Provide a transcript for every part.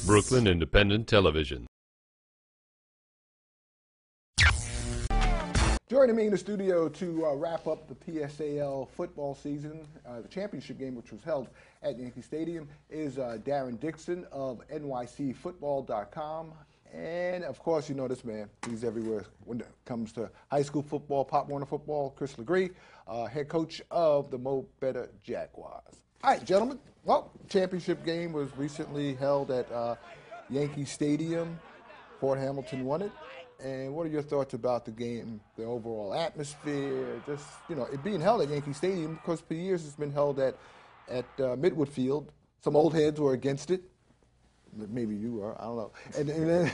Brooklyn Independent Television. Joining me in the studio to wrap up the PSAL football season, the championship game which was held at Yankee Stadium, is Darren Dixon of NYCFootball.com. And, of course, you know this man. He's everywhere when it comes to high school football, Pop Warner football. Chris Legree, head coach of the Mo Better Jaguars. All right, gentlemen. Well, championship game was recently held at Yankee Stadium. Fort Hamilton won it. And what are your thoughts about the game, the overall atmosphere, just, you know, it being held at Yankee Stadium, because for years it's been held at Midwood Field. Some old heads were against it. Maybe you were, I don't know.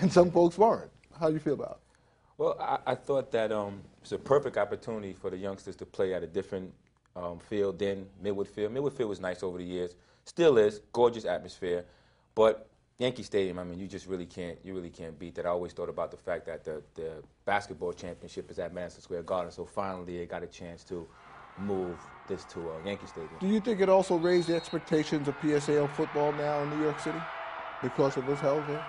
And some folks weren't. How do you feel about it? Well, I thought that it's a perfect opportunity for the youngsters to play at a different field than Midwood Field. Midwood Field was nice over the years. Still is, gorgeous atmosphere. But Yankee Stadium, I mean, you really can't beat that. I always thought about the fact that the basketball championship is at Madison Square Garden, so finally they got a chance to move this to Yankee Stadium. Do you think it also raised the expectations of PSAL football now in New York City because it was held there?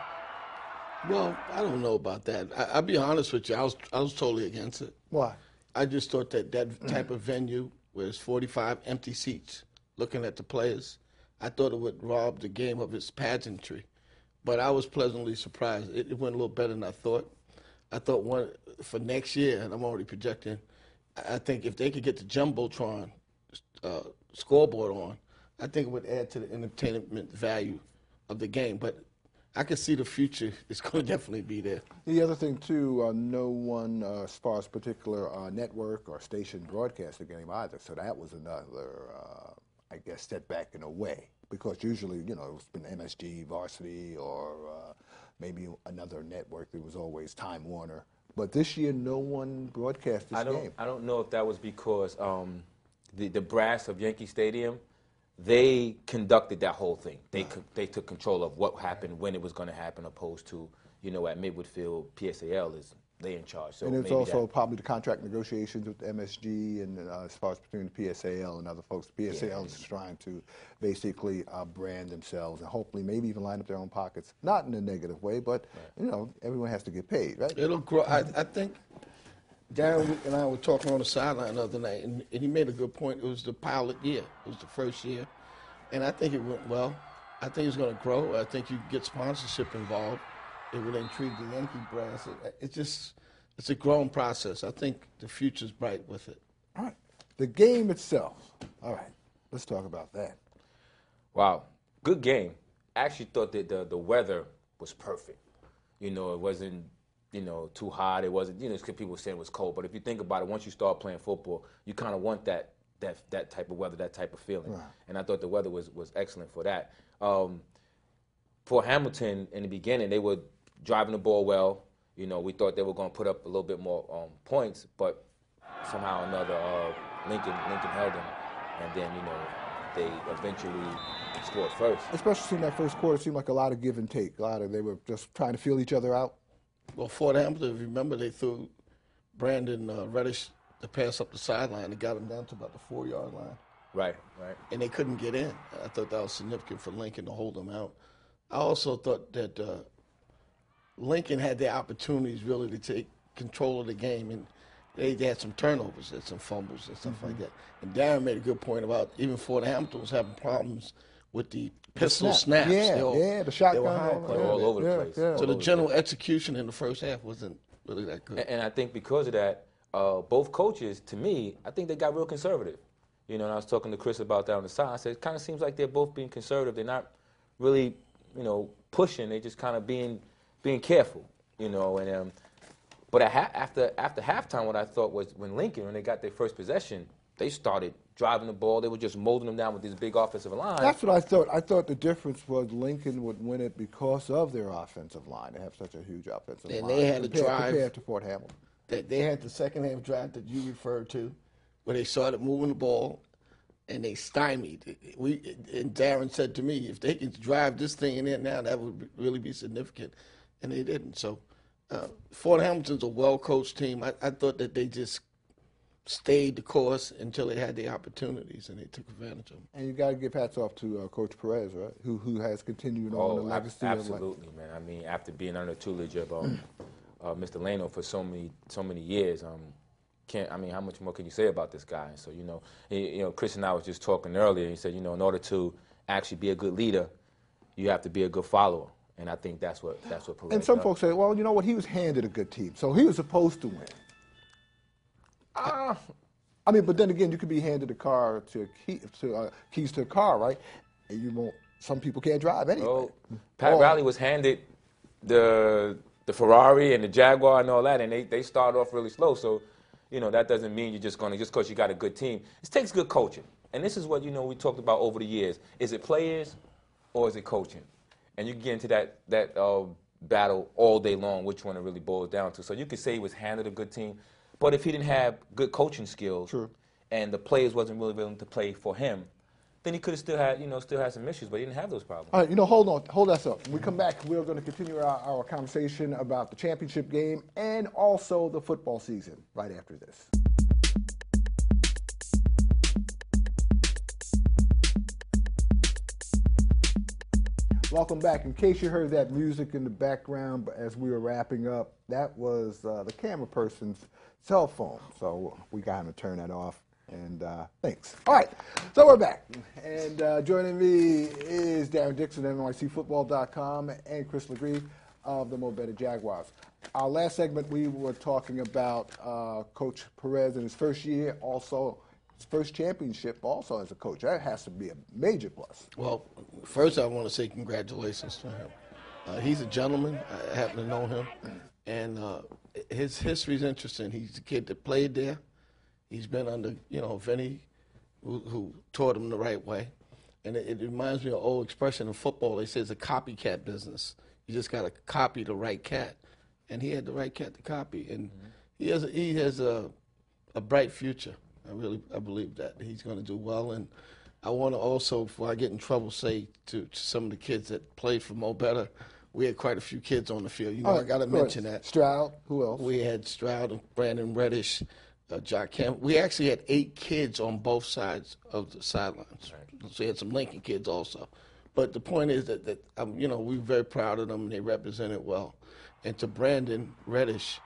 Well, I don't know about that. I'll be honest with you. I was totally against it. Why? I just thought that type of venue where it's 45 empty seats, looking at the players, I thought it would rob the game of its pageantry. But I was pleasantly surprised. It went a little better than I thought. I thought one for next year, and I'm already projecting, I think if they could get the Jumbotron scoreboard on, I think it would add to the entertainment value of the game. But I can see the future is going to definitely be there. The other thing, too, no one, as far as particular network or station broadcast the game either. So that was another, I guess, setback in a way. Because usually, you know, it's been MSG, Varsity, or maybe another network. There was always Time Warner. But this year, no one broadcast this game. I don't know if that was because the brass of Yankee Stadium, they conducted that whole thing. They took control of what happened, when it was going to happen, opposed to, you know, at Midwood Field, PSAL is they in charge. So and it's also probably the contract negotiations with MSG and as far as between the PSAL and other folks. The PSAL is trying to basically brand themselves and hopefully maybe even line up their own pockets. Not in a negative way, but, you know, everyone has to get paid, right? It'll grow. I think Darren and I were talking on the sideline the other night, and he made a good point. It was the pilot year. It was the first year. And I think it went well. I think it's going to grow. I think you get sponsorship involved. It would intrigue the Yankee brass. It's a growing process. I think the future's bright with it. All right. The game itself. All right. Let's talk about that. Wow. Good game. I actually thought that the weather was perfect. You know, it wasn't, you know, too hot. It wasn't, you know, people were saying it was cold. But if you think about it, once you start playing football, you kind of want that type of weather, that type of feeling. Right. And I thought the weather was excellent for that. For Hamilton, in the beginning, they were driving the ball well. You know, we thought they were going to put up a little bit more points, but somehow or another, Lincoln held them, and then, you know, they eventually scored first. Especially in that first quarter, it seemed like a lot of give and take. They were just trying to feel each other out. Well, Fort Hamilton, if you remember, they threw Brandon Reddish the pass up the sideline and got him down to about the 4-yard line. Right. And they couldn't get in. I thought that was significant for Lincoln to hold them out. I also thought that Lincoln had the opportunities really to take control of the game, and they had some turnovers and some fumbles and stuff like that. And Darren made a good point about even Fort Hamilton was having problems with the pistol snaps. Yeah, the shotgun. They were all over the place. Yeah. So the general execution in the first half wasn't really that good. And I think because of that, both coaches, to me, I think they got real conservative. You know, and I was talking to Chris about that on the side. I said, it kind of seems like they're both being conservative. They're not really, you know, pushing. They're just kind of being careful, you know. And but after halftime, what I thought was when they got their first possession, they started driving the ball. They were just molding them down with this big offensive line. That's what I thought. I thought the difference was Lincoln would win it because of their offensive line. They have such a huge offensive line. And they had a drive compared to Fort Hamilton. They had the second half drive that you referred to, where they started moving the ball, and they stymied. And Darren said to me, if they can drive this thing in now, that would really be significant. And they didn't. So Fort Hamilton's a well-coached team. I thought that they just stayed the course until they had the opportunities, and they took advantage of them. And you got to give hats off to Coach Perez, right? Who has continued on the legacy absolutely, man. I mean, after being under the tutelage of Mr. Leno for so many years, how much more can you say about this guy? So Chris and I was just talking earlier. He said, in order to actually be a good leader, you have to be a good follower, and I think that's what Perez And some does. folks say, well, you know what? He was handed a good team, so he was supposed to win. But then again, you could be handed a car keys to a car, right? And you won't. Some people can't drive anyway. Well, Pat Riley was handed the Ferrari and the Jaguar and all that, and they started off really slow. So, that doesn't mean you're just because you got a good team. It takes good coaching, and this is what we talked about over the years. Is it players or is it coaching? And you can get into that battle all day long, which one it really boils down to. So you could say he was handed a good team. But if he didn't have good coaching skills, True. And the players wasn't really willing to play for him, then he could have still had some issues, but he didn't have those problems. All right, hold us up. When we come back, we're going to continue our conversation about the championship game and also the football season right after this. Welcome back. In case you heard that music in the background as we were wrapping up, that was the camera person's cell phone. So we got him to turn that off. And thanks. All right, so we're back. And joining me is Darren Dixon of NYCFootball.com and Chris Legree of the Mo Better Jaguars. Our last segment, we were talking about Coach Perez in his first year, also his first championship also as a coach. That has to be a major plus. Well, first I want to say congratulations to him. He's a gentleman. I happen to know him. And his history is interesting. He's a kid that played there. He's been under, Vinny, who taught him the right way. And it reminds me of an old expression in football. They say it's a copycat business. You just got to copy the right cat. And he had the right cat to copy. And he has a bright future. I believe that. He's going to do well. And I want to also, before I get in trouble, say to some of the kids that played for Mo Better, we had quite a few kids on the field. I got to mention that. Stroud, who else? We had Stroud and Brandon Reddish, Jock Campbell. We actually had 8 kids on both sides of the sidelines. Right. So we had some Lincoln kids also. But the point is that we were very proud of them, and they represented well. And to Brandon Reddish,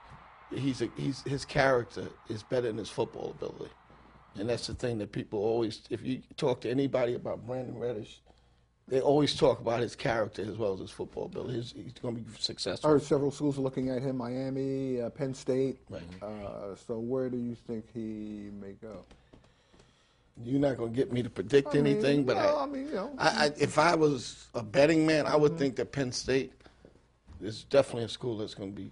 his character is better than his football ability. And that's the thing that people always, if you talk to anybody about Brandon Reddish, they always talk about his character as well as his football ability. He's going to be successful. I heard several schools are looking at him, Miami, Penn State. Right. So where do you think he may go? You're not going to get me to predict anything, but if I was a betting man, I would think that Penn State is definitely a school that's going to be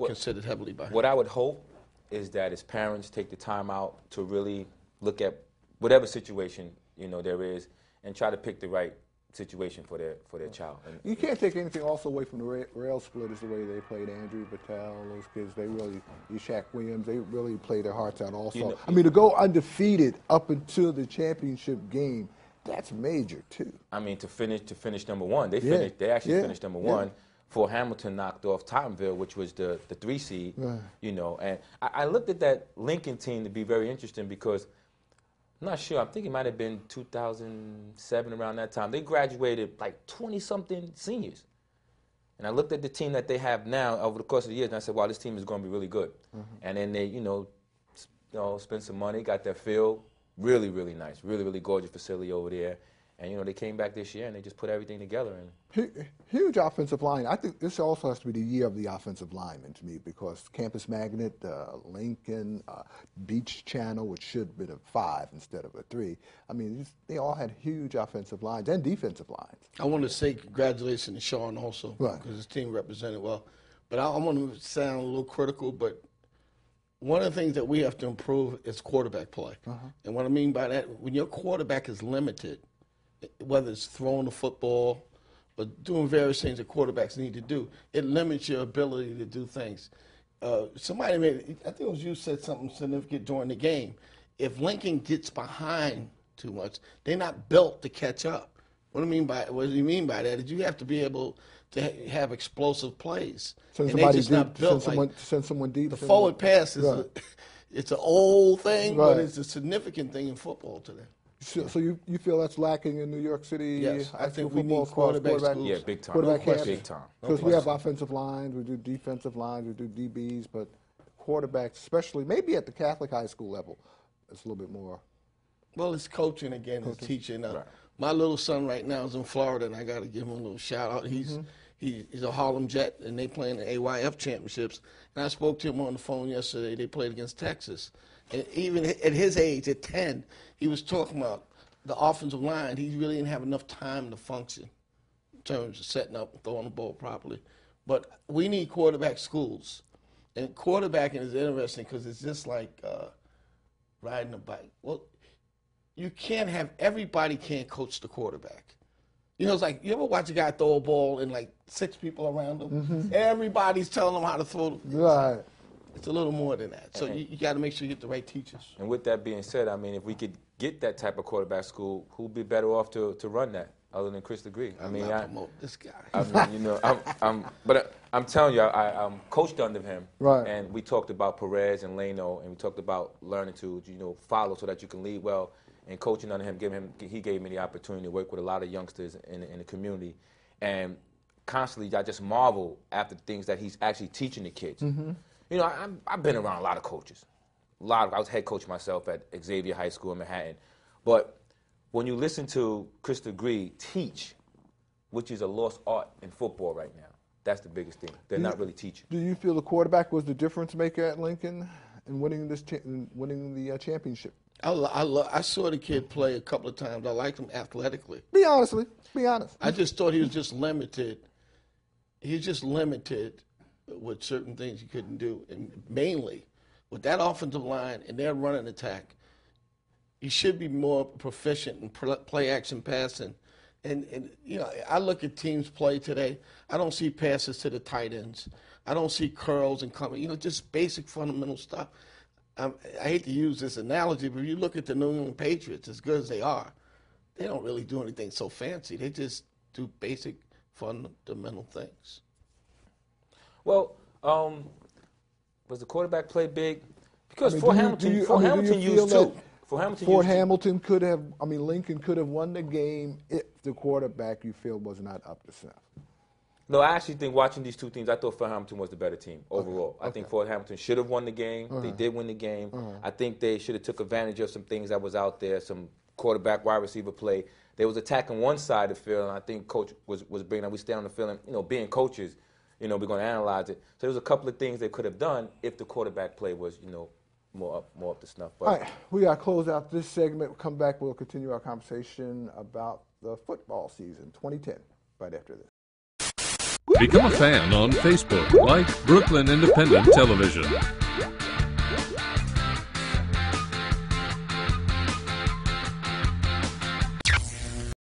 considered heavily by him. What I would hope is that his parents take the time out to really look at whatever situation there is and try to pick the right situation for their child. And you can't take anything also away from the rail splitters, the way they played Andrew Patel, those kids. They really, Shaq Williams, they really played their hearts out also. To go undefeated up until the championship game, that's major too. To finish number one. They actually finished number one. Before Hamilton knocked off Tottenville, which was the 3 seed, And I looked at that Lincoln team to be very interesting because I'm not sure. I think it might have been 2007 around that time. They graduated like 20-something seniors. And I looked at the team that they have now over the course of the years, and I said, wow, this team is going to be really good. And then they, spent some money, got their field. Really, really nice. Really, really gorgeous facility over there. And, they came back this year, and they just put everything together. Huge offensive line. I think this also has to be the year of the offensive lineman to me because Campus Magnet, Lincoln, Beach Channel, which should have been a 5 instead of a 3. They all had huge offensive lines and defensive lines. I want to say congratulations to Sean also because his team represented well. But I want to sound a little critical, but one of the things that we have to improve is quarterback play. And what I mean by that, when your quarterback is limited, whether it's throwing the football or doing various things that quarterbacks need to do, it limits your ability to do things. Somebody I think it was you said something significant during the game. If Lincoln gets behind too much, they're not built to catch up. What do you mean by that is you have to be able to have explosive plays. Send somebody deep. Send someone deep. The forward pass it's an old thing, Right. but it's a significant thing in football today. So you feel that's lacking in New York City? Yes, I high school think we football need as far as quarterback schools. Yeah, big time. Quarterback camps? Big time. Because we have offensive lines, we do defensive lines, we do DBs, but quarterbacks, especially maybe at the Catholic high school level, it's a little bit more. Well, it's coaching again, it's teaching. My little son right now is in Florida, and I got to give him a little shout out. He's a Harlem Jet, and they play in the AYF championships. And I spoke to him on the phone yesterday. They played against Texas. And even at his age, at 10, he was talking about the offensive line. He really didn't have enough time to function in terms of setting up and throwing the ball properly. But we need quarterback schools. And quarterbacking is interesting because it's just like riding a bike. Well, you can't have, everybody can't coach the quarterback. You know, it's like, you ever watch a guy throw a ball and like 6 people around him? Everybody's telling him how to throw the Right. It's a little more than that. So you got to make sure you get the right teachers. And with that being said, I mean, if we could get that type of quarterback school, who'd be better off to run that other than Chris Legree? I'm not promoting this guy. I mean, you know, but I'm telling you, I'm coached under him. Right. And we talked about Perez and Leno, and we talked about learning to, you know, follow so that you can lead well. And coaching under him, he gave me the opportunity to work with a lot of youngsters in the community. And constantly, I just marvel at the things that he's actually teaching the kids. You know, I've been around a lot of coaches. I was head coach myself at Xavier High School in Manhattan. But when you listen to Chris Legree teach, which is a lost art in football right now, that's the biggest thing. They're not really teaching. Do you feel the quarterback was the difference maker at Lincoln in winning the championship? I saw the kid play a couple of times. I liked him athletically. Be honest. I just thought he was just limited. He was just limited with certain things he couldn't do. And mainly, with that offensive line and their running attack, he should be more proficient in play action passing. And you know, I look at teams play today. I don't see passes to the tight ends. I don't see curls and coming. You know, just basic fundamental stuff. I hate to use this analogy, but if you look at the New England Patriots, as good as they are, they don't really do anything so fancy. They just do basic fundamental things. Well, was the quarterback play big? Because Fort Hamilton used two. Hamilton could have, Lincoln could have won the game if the quarterback you feel was not up to snuff. No, I actually think watching these two teams, I thought Fort Hamilton was the better team overall. Okay. I think Fort Hamilton should have won the game. They did win the game. I think they should have took advantage of some things that was out there, some quarterback, wide receiver play. They was attacking one side of the field, and I think Coach was bringing up. We stay on the field, and, you know, being coaches, you know, we're going to analyze it. So there was a couple of things they could have done if the quarterback play was, you know, more up to snuff. But all right, we got to close out this segment. We'll come back. We'll continue our conversation about the football season 2010 right after this. Become a fan on Facebook. Like Brooklyn Independent Television.